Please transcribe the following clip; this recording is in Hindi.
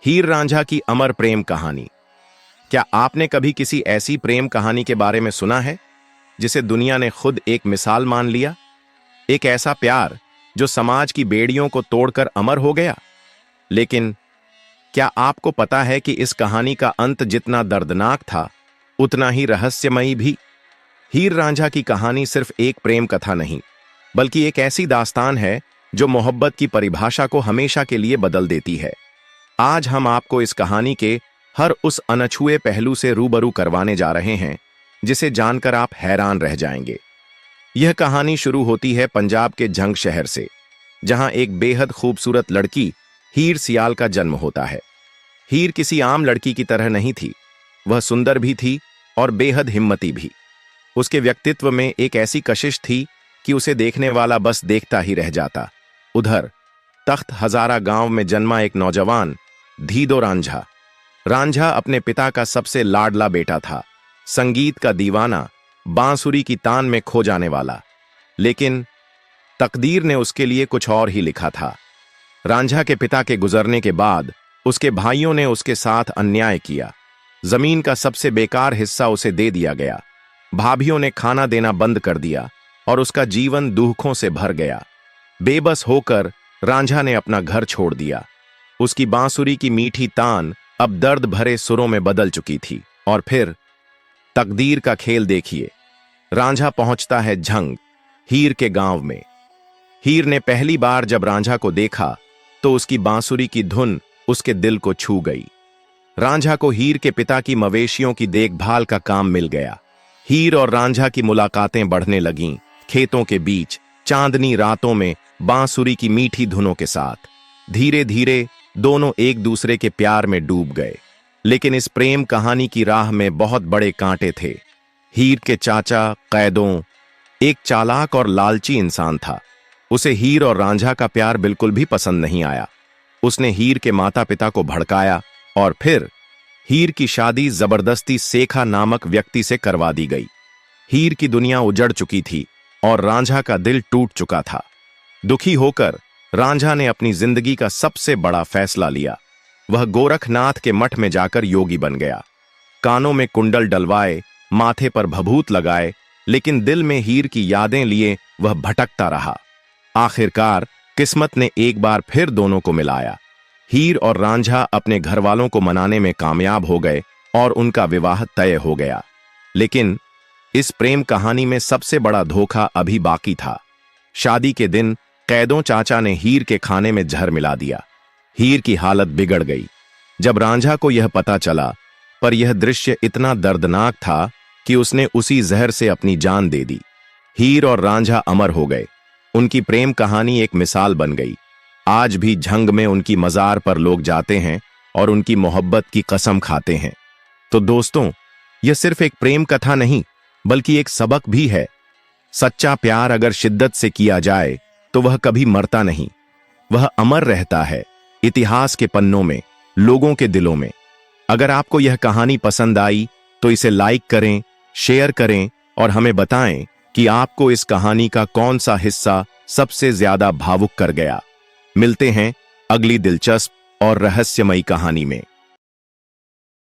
हीर रांझा की अमर प्रेम कहानी। क्या आपने कभी किसी ऐसी प्रेम कहानी के बारे में सुना है जिसे दुनिया ने खुद एक मिसाल मान लिया? एक ऐसा प्यार जो समाज की बेड़ियों को तोड़कर अमर हो गया। लेकिन क्या आपको पता है कि इस कहानी का अंत जितना दर्दनाक था उतना ही रहस्यमयी भी? हीर रांझा की कहानी सिर्फ एक प्रेम कथा नहीं, बल्कि एक ऐसी दास्तान है जो मोहब्बत की परिभाषा को हमेशा के लिए बदल देती है। आज हम आपको इस कहानी के हर उस अनछुए पहलू से रूबरू करवाने जा रहे हैं जिसे जानकर आप हैरान रह जाएंगे। यह कहानी शुरू होती है पंजाब के झंग शहर से, जहां एक बेहद खूबसूरत लड़की हीर सियाल का जन्म होता है। हीर किसी आम लड़की की तरह नहीं थी, वह सुंदर भी थी और बेहद हिम्मती भी। उसके व्यक्तित्व में एक ऐसी कशिश थी कि उसे देखने वाला बस देखता ही रह जाता। उधर तख्त हजारा गांव में जन्मा एक नौजवान धीदो रांझा। रांझा अपने पिता का सबसे लाडला बेटा था, संगीत का दीवाना, बांसुरी की तान में खो जाने वाला। लेकिन तकदीर ने उसके लिए कुछ और ही लिखा था। रांझा के पिता के गुजरने के बाद उसके भाइयों ने उसके साथ अन्याय किया। जमीन का सबसे बेकार हिस्सा उसे दे दिया गया। भाभियों ने खाना देना बंद कर दिया और उसका जीवन दुखों से भर गया। बेबस होकर रांझा ने अपना घर छोड़ दिया। उसकी बांसुरी की मीठी तान अब दर्द भरे सुरों में बदल चुकी थी। और फिर तकदीर का खेल देखिए। रांझा पहुंचता है झंग, हीर के गांव में। हीर ने पहली बार जब रांझा को देखा तो उसकी बांसुरी की धुन उसके दिल को छू गई। रांझा को हीर के पिता की मवेशियों की देखभाल का काम मिल गया। हीर और रांझा की मुलाकातें बढ़ने लगीं, खेतों के बीच, चांदनी रातों में, बांसुरी की मीठी धुनों के साथ। धीरे धीरे दोनों एक दूसरे के प्यार में डूब गए। लेकिन इस प्रेम कहानी की राह में बहुत बड़े कांटे थे। हीर के चाचा कैदों एक चालाक और लालची इंसान था। उसे हीर और रांझा का प्यार बिल्कुल भी पसंद नहीं आया। उसने हीर के माता पिता को भड़काया और फिर हीर की शादी जबरदस्ती सेखा नामक व्यक्ति से करवा दी गई। हीर की दुनिया उजड़ चुकी थी और रांझा का दिल टूट चुका था। दुखी होकर रांझा ने अपनी जिंदगी का सबसे बड़ा फैसला लिया। वह गोरखनाथ के मठ में जाकर योगी बन गया। कानों में कुंडल डलवाए, माथे पर भभूत लगाए, लेकिन दिल में हीर की यादें लिए वह भटकता रहा। आखिरकार किस्मत ने एक बार फिर दोनों को मिलाया। हीर और रांझा अपने घर वालों को मनाने में कामयाब हो गए और उनका विवाह तय हो गया। लेकिन इस प्रेम कहानी में सबसे बड़ा धोखा अभी बाकी था। शादी के दिन कैदों चाचा ने हीर के खाने में जहर मिला दिया। हीर की हालत बिगड़ गई जब रांझा को यह पता चला, पर यह दृश्य इतना दर्दनाक था कि उसने उसी जहर से अपनी जान दे दी। हीर और रांझा अमर हो गए। उनकी प्रेम कहानी एक मिसाल बन गई। आज भी झंग में उनकी मजार पर लोग जाते हैं और उनकी मोहब्बत की कसम खाते हैं। तो दोस्तों, यह सिर्फ एक प्रेम कथा नहीं, बल्कि एक सबक भी है। सच्चा प्यार अगर शिद्दत से किया जाए तो वह कभी मरता नहीं, वह अमर रहता है, इतिहास के पन्नों में, लोगों के दिलों में। अगर आपको यह कहानी पसंद आई तो इसे लाइक करें, शेयर करें और हमें बताएं कि आपको इस कहानी का कौन सा हिस्सा सबसे ज्यादा भावुक कर गया। मिलते हैं अगली दिलचस्प और रहस्यमयी कहानी में।